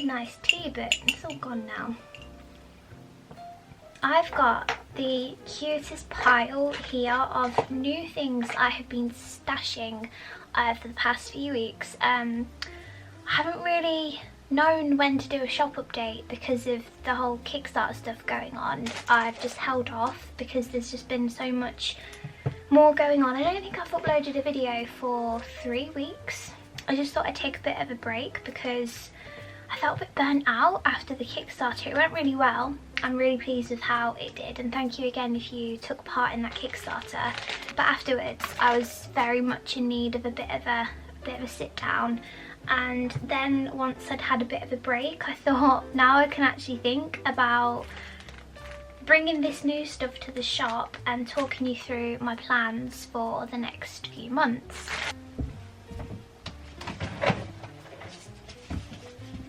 made nice tea, but it's all gone now. I've got the cutest pile here of new things I have been stashing for the past few weeks. I haven't really known when to do a shop update because of the whole Kickstarter stuff going on. I've just held off because there's just been so much more going on. I don't think I've uploaded a video for 3 weeks. I just thought I'd take a bit of a break because I felt a bit burnt out after the Kickstarter. It went really well. I'm really pleased with how it did, and thank you again if you took part in that Kickstarter. But afterwards I was very much in need of a bit of a sit down, and then once I'd had a bit of a break, I thought now I can actually think about bringing this new stuff to the shop and talking you through my plans for the next few months.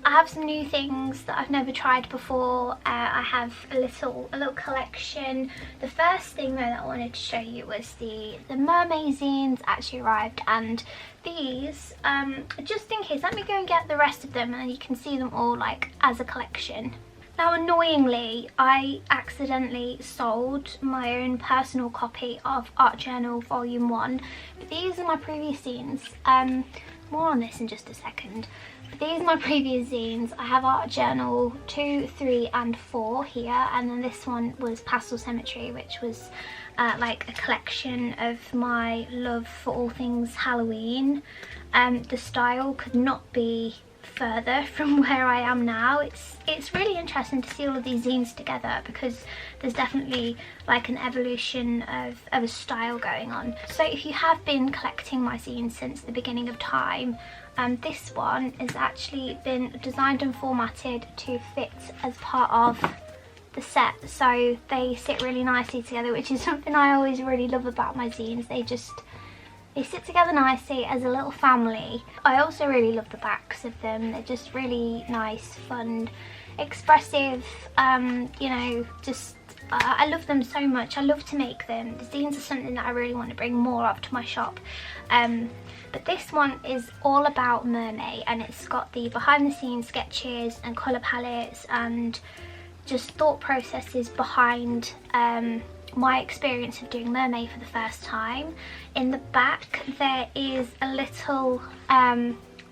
I have some new things that I've never tried before. I have a little collection. The first thing though that I wanted to show you was the mermaid zines actually arrived, and these, just in case, let me go and get the rest of them and then you can see them all like as a collection. Now annoyingly, I accidentally sold my own personal copy of Art Journal Volume 1, but these are my previous zines. More on this in just a second. These are my previous zines. I have Art Journal 2, 3 and 4 here, and then this one was Pastel Cemetery, which was like a collection of my love for all things Halloween. The style could not be further from where I am now. It's really interesting to see all of these zines together because there's definitely like an evolution of a style going on. So if you have been collecting my zines since the beginning of time, this one has actually been designed and formatted to fit as part of the set, so they sit really nicely together, which is something I always really love about my zines. They sit together nicely as a little family. I also really love the backs of them. They're just really nice, fun, expressive, you know, just I love them so much. I love to make them. The zines are something that I really want to bring more of to my shop. But this one is all about Mermaid, and it's got the behind the scenes sketches and colour palettes and just thought processes behind my experience of doing Mermaid for the first time. In the back there is a little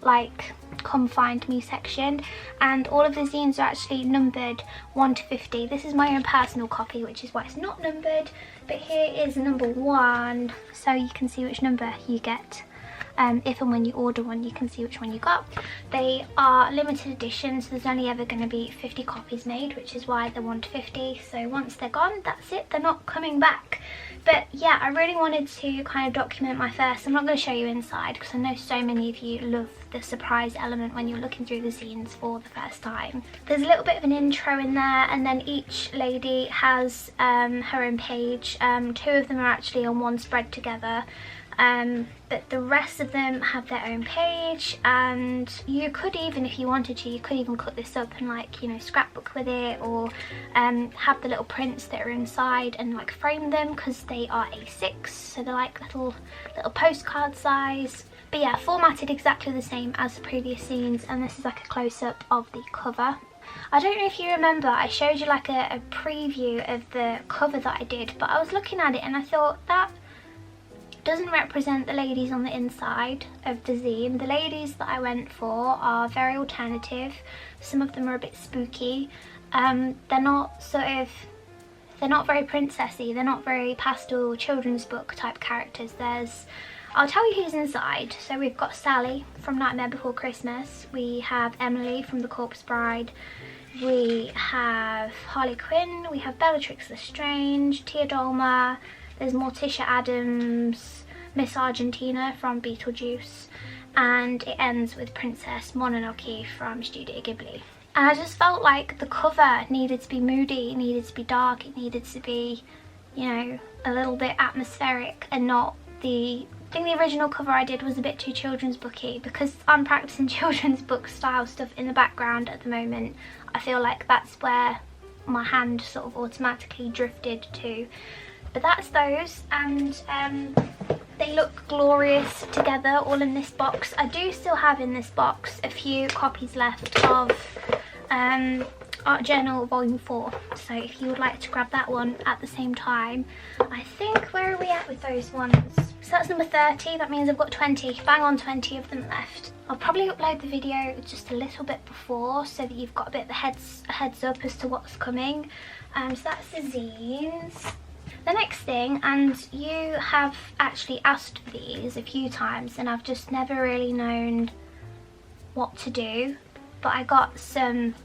like come find me section, and all of the zines are actually numbered 1 to 50. This is my own personal copy, which is why it's not numbered, but here is number 1, so you can see which number you get. If and when you order one, you can see which one you got. They are limited editions, so there's only ever going to be 50 copies made, which is why they're 1 to 50. So once they're gone, that's it, they're not coming back. But yeah, I really wanted to kind of document my first. I'm not going to show you inside because I know so many of you love the surprise element when you're looking through the zines for the first time. There's a little bit of an intro in there, and then each lady has her own page. 2 of them are actually on one spread together. But the rest of them have their own page, and you could even, if you wanted to, you could even cut this up and like, you know, scrapbook with it, or have the little prints that are inside and like frame them because they are A6, so they're like little postcard size. But yeah, formatted exactly the same as the previous zines, and this is like a close-up of the cover. I don't know if you remember, I showed you like a preview of the cover that I did, but I was looking at it and I thought that doesn't represent the ladies on the inside of the zine. The ladies that I went for are very alternative. Some of them are a bit spooky. They're not very princessy. They're not very pastel children's book type characters. I'll tell you who's inside. So we've got Sally from Nightmare Before Christmas. We have Emily from The Corpse Bride. We have Harley Quinn. We have Bellatrix Lestrange, Tia Dolma. There's Morticia Adams, Miss Argentina from Beetlejuice, and it ends with Princess Mononoke from Studio Ghibli. And I just felt like the cover needed to be moody, it needed to be dark, it needed to be, you know, a little bit atmospheric, and not I think the original cover I did was a bit too children's booky. Because I'm practicing children's book style stuff in the background at the moment, I feel like that's where my hand sort of automatically drifted to. But that's those, and They look glorious together, all in this box. I do still have in this box a few copies left of Art Journal Volume 4. So if you would like to grab that one at the same time. I think, where are we at with those ones? So that's number 30, that means I've got 20, bang on 20 of them left. I'll probably upload the video just a little bit before so that you've got a bit of a heads up as to what's coming. So that's the zines. The next thing, and you have actually asked for these a few times and I've just never really known what to do, but I got some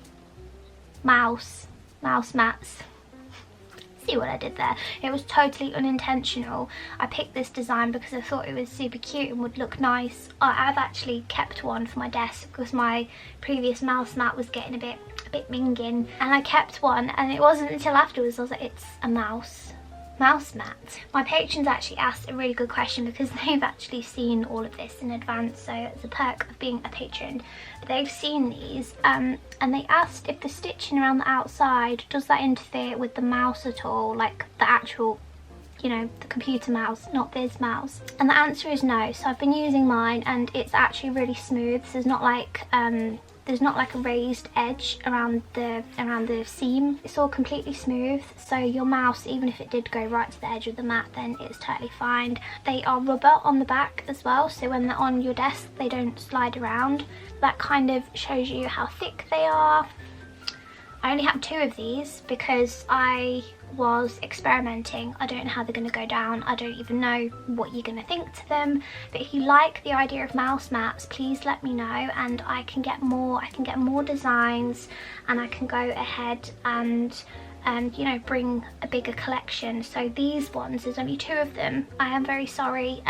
Mousemats. See what I did there? It was totally unintentional. I picked this design because I thought it was super cute and would look nice. I've actually kept one for my desk because my previous Mousemat was getting a bit minging, and I kept one, and it wasn't until afterwards I was like, it's a Mousemat. My patrons actually asked a really good question because they've actually seen all of this in advance, so it's a perk of being a patron. They've seen these and they asked if the stitching around the outside, does that interfere with the mouse at all, like the actual, you know, the computer mouse, not this mouse. And the answer is no. So I've been using mine and it's actually really smooth. There's not like a raised edge around the seam. It's all completely smooth, so your mouse, even if it did go right to the edge of the mat, then it's totally fine. They are rubber on the back as well, so when they're on your desk they don't slide around. That kind of shows you how thick they are. I only have 2 of these because I was experimenting. I don't know how they're going to go down. I don't even know what you're going to think to them. But if you like the idea of Mousemats, please let me know, and I can get more designs, and I can go ahead and you know, bring a bigger collection. So these ones, there's only 2 of them. I am very sorry.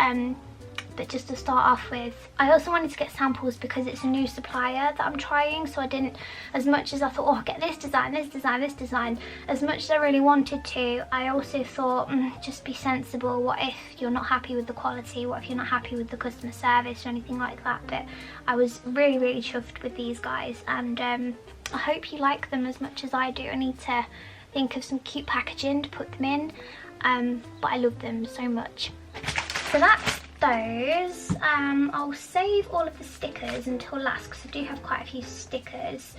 But just to start off with, I also wanted to get samples because it's a new supplier that I'm trying, so I didn't, as much as I thought, oh, I'll get this design, as much as I really wanted to, I also thought, just be sensible. What if you're not happy with the quality? What if you're not happy with the customer service or anything like that? But I was really, really chuffed with these guys, and I hope you like them as much as I do. I need to think of some cute packaging to put them in, but I love them so much. So that's those. I'll save all of the stickers until last because I do have quite a few stickers.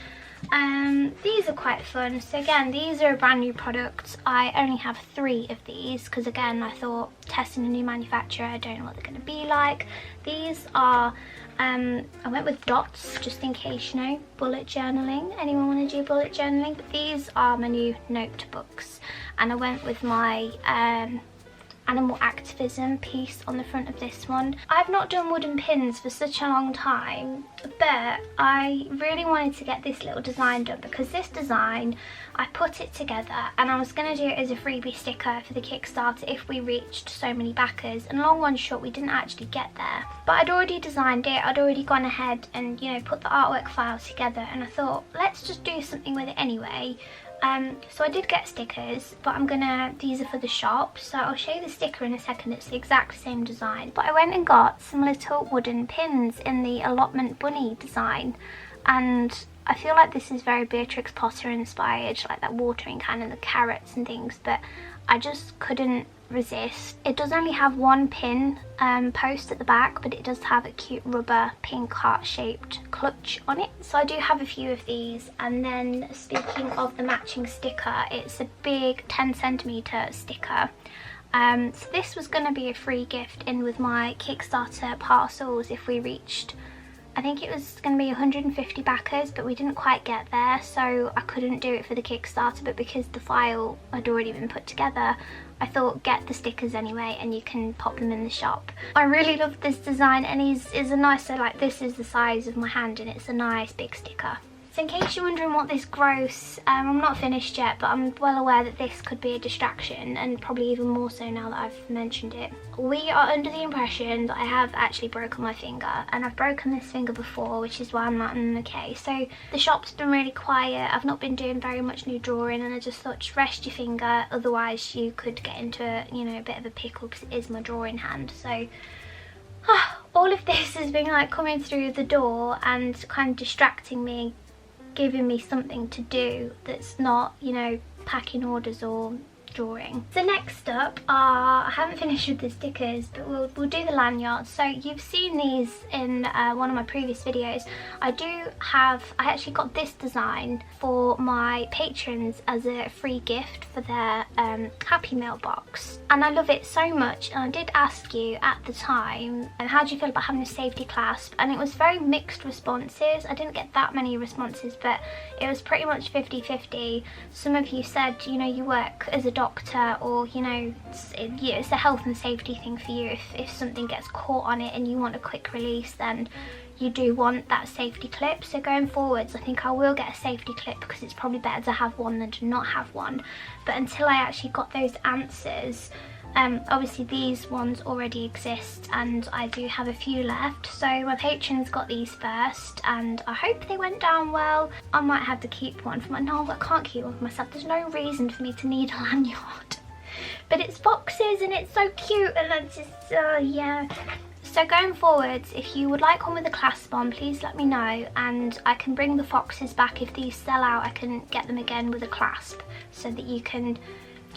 These are quite fun. So again, these are a brand new product. I only have 3 of these because again, I thought, testing a new manufacturer, I don't know what they're going to be like. These are I went with dots just in case, you know, bullet journaling. Anyone want to do bullet journaling? But these are my new notebooks, and I went with my animal activism piece on the front of this one. I've not done wooden pins for such a long time, but I really wanted to get this little design done because this design, I put it together and I was going to do it as a freebie sticker for the Kickstarter if we reached so many backers, and long one short, we didn't actually get there. But I'd already designed it, I'd already gone ahead and, you know, put the artwork files together, and I thought, let's just do something with it anyway. So I did get stickers, but these are for the shop, so I'll show you the sticker in a second. It's the exact same design, but I went and got some little wooden pins in the allotment bunny design, and I feel like this is very Beatrix Potter inspired, like that watering can and the carrots and things, but I just couldn't resist. It does only have 1 pin post at the back, but it does have a cute rubber pink heart shaped clutch on it. So I do have a few of these. And then speaking of the matching sticker, it's a big 10cm sticker. So this was going to be a free gift in with my Kickstarter parcels if we reached, I think it was going to be 150 backers, but we didn't quite get there, so I couldn't do it for the Kickstarter. But because the file had already been put together, I thought, get the stickers anyway and you can pop them in the shop. I really love this design, and is a nice, so like this is the size of my hand and it's a nice big sticker. So in case you're wondering what this gross, I'm not finished yet, but I'm well aware that this could be a distraction, and probably even more so now that I've mentioned it. We are under the impression that I have actually broken my finger, and I've broken this finger before, which is why I'm not okay. So the shop's been really quiet, I've not been doing very much new drawing, and I just thought, just rest your finger, otherwise you could get into a, you know, a bit of a pickle because it is my drawing hand. So all of this has been like coming through the door and kind of distracting me, giving me something to do that's not, you know, packing orders or drawing. So next up are, I haven't finished with the stickers, but we'll do the lanyards. So you've seen these in one of my previous videos. I actually got this design for my patrons as a free gift for their Happy Mail box, and I love it so much. And I did ask you at the time, and how do you feel about having a safety clasp, and it was very mixed responses. I didn't get that many responses, but it was pretty much 50-50. Some of you said, you know, you work as a doctor, or you know, it's a health and safety thing for you. If something gets caught on it and you want a quick release, then you do want that safety clip. So going forwards, I think I will get a safety clip, because it's probably better to have one than to not have one. But until I actually got those answers, obviously these ones already exist and I do have a few left. So my patrons got these first and I hope they went down well. I might have to keep one for no, I can't keep one for myself. There's no reason for me to need a lanyard. But it's boxes and it's so cute, and I just, yeah. So going forwards, if you would like one with a clasp on, please let me know, and I can bring the foxes back. If these sell out, I can get them again with a clasp, so that you can,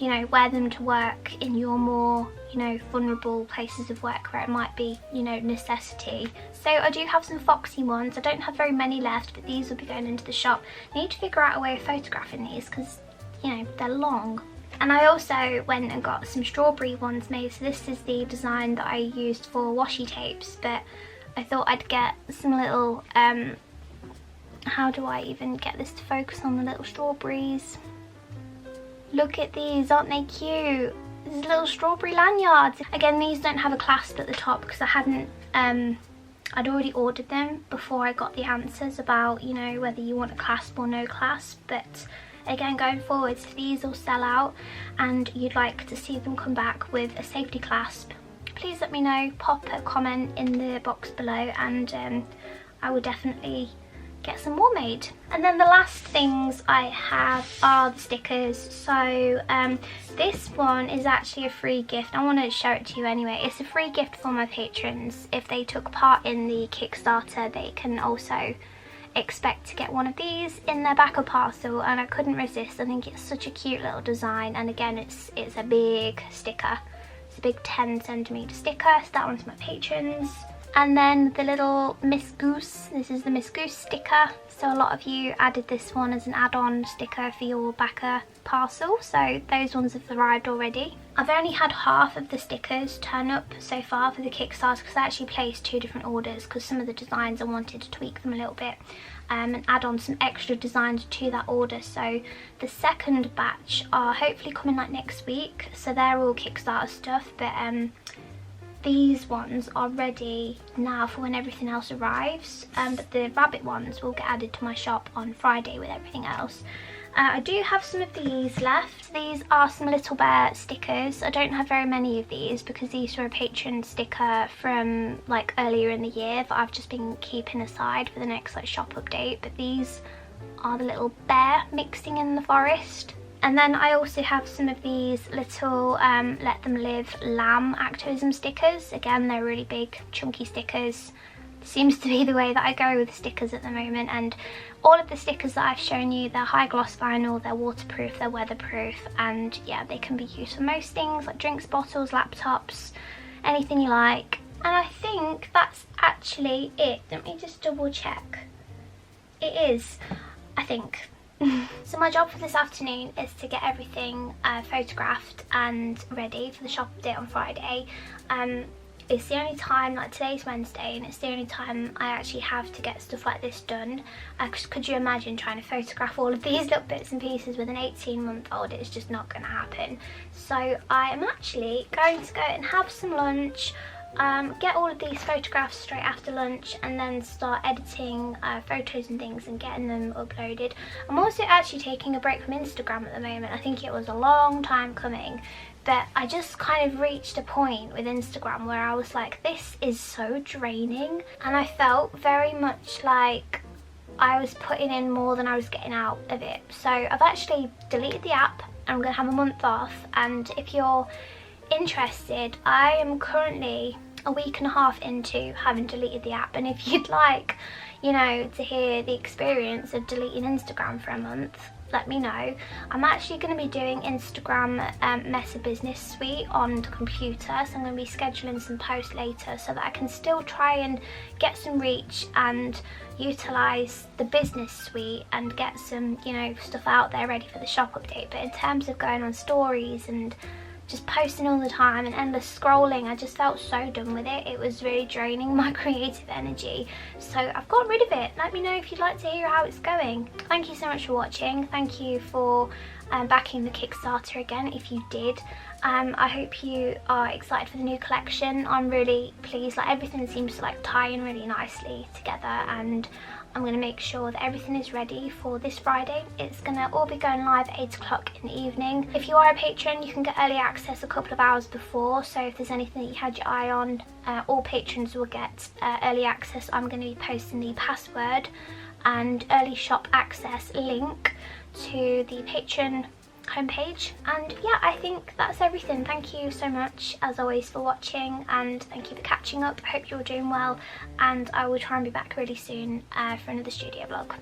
you know, wear them to work in your more, you know, vulnerable places of work where it might be, you know, necessity. So I do have some foxy ones. I don't have very many left, but these will be going into the shop. I need to figure out a way of photographing these, because, you know, they're long. And I also went and got some strawberry ones made. So this is the design that I used for washi tapes, but I thought I'd get some little, how do I even get this to focus on the little strawberries? Look at these, aren't they cute? These little strawberry lanyards. Again, these don't have a clasp at the top because I hadn't, I'd already ordered them before I got the answers about, you know, whether you want a clasp or no clasp. But again, going forwards, if these all sell out and you'd like to see them come back with a safety clasp, please let me know. Pop a comment in the box below and I will definitely get some more made. And then the last things I have are the stickers. So this one is actually a free gift. I want to show it to you anyway. It's a free gift for my patrons. If they took part in the Kickstarter, they can also expect to get one of these in their backup parcel, and I couldn't resist. I think it's such a cute little design, and again, it's a big sticker. It's a big 10cm sticker, so that one's my patrons. And then the little Miss Goose, this is the Miss Goose sticker. So a lot of you added this one as an add-on sticker for your backer parcel, so those ones have arrived already. I've only had half of the stickers turn up so far for the Kickstarter, because I actually placed 2 different orders, because some of the designs I wanted to tweak them a little bit and add on some extra designs to that order. So the second batch are hopefully coming like next week, so they're all Kickstarter stuff, but these ones are ready now for when everything else arrives, but the rabbit ones will get added to my shop on Friday with everything else. I do have some of these left. These are some Little Bear stickers. I don't have very many of these because these were a patron sticker from like earlier in the year that I've just been keeping aside for the next like shop update. But these are the little bear mixing in the forest. And then I also have some of these little Let Them Live lamb activism stickers. Again, they're really big chunky stickers. Seems to be the way that I go with stickers at the moment, and all of the stickers that I've shown you, they're high gloss vinyl, they're waterproof, they're weatherproof, and yeah, they can be used for most things like drinks bottles, laptops, anything you like. And I think that's actually it. Let me just double check. It is, I think. So my job for this afternoon is to get everything photographed and ready for the shop update on Friday. It's the only time, like today's Wednesday, and it's the only time I actually have to get stuff like this done. Could you imagine trying to photograph all of these little bits and pieces with an 18-month-old? It's just not going to happen. So I am actually going to go and have some lunch, get all of these photographs straight after lunch, and then start editing photos and things and getting them uploaded. I'm also actually taking a break from Instagram at the moment. I think it was a long time coming, but I just kind of reached a point with Instagram where I was like, this is so draining, and I felt very much like I was putting in more than I was getting out of it. So I've actually deleted the app and I'm going to have a month off, and if you're interested, I am currently a week and a half into having deleted the app, and if you'd like, you know, to hear the experience of deleting Instagram for a month, let me know. I'm actually going to be doing Instagram Meta Business Suite on the computer, so I'm going to be scheduling some posts later so that I can still try and get some reach and utilise the business suite and get some, you know, stuff out there ready for the shop update. But in terms of going on stories and just posting all the time and endless scrolling, I just felt so done with it. It was really draining my creative energy, so I've got rid of it. Let me know if you'd like to hear how it's going. Thank you so much for watching. Thank you for backing the Kickstarter again if you did. I hope you are excited for the new collection. I'm really pleased, like everything seems to like tie in really nicely together, and I'm going to make sure that everything is ready for this Friday. It's going to all be going live at 8 o'clock in the evening. If you are a patron, you can get early access a couple of hours before, so if there's anything that you had your eye on, all patrons will get early access. I'm going to be posting the password and early shop access link to the patron homepage. And yeah, I think that's everything. Thank you so much as always for watching, and thank you for catching up. I hope you're doing well, and I will try and be back really soon for another studio vlog.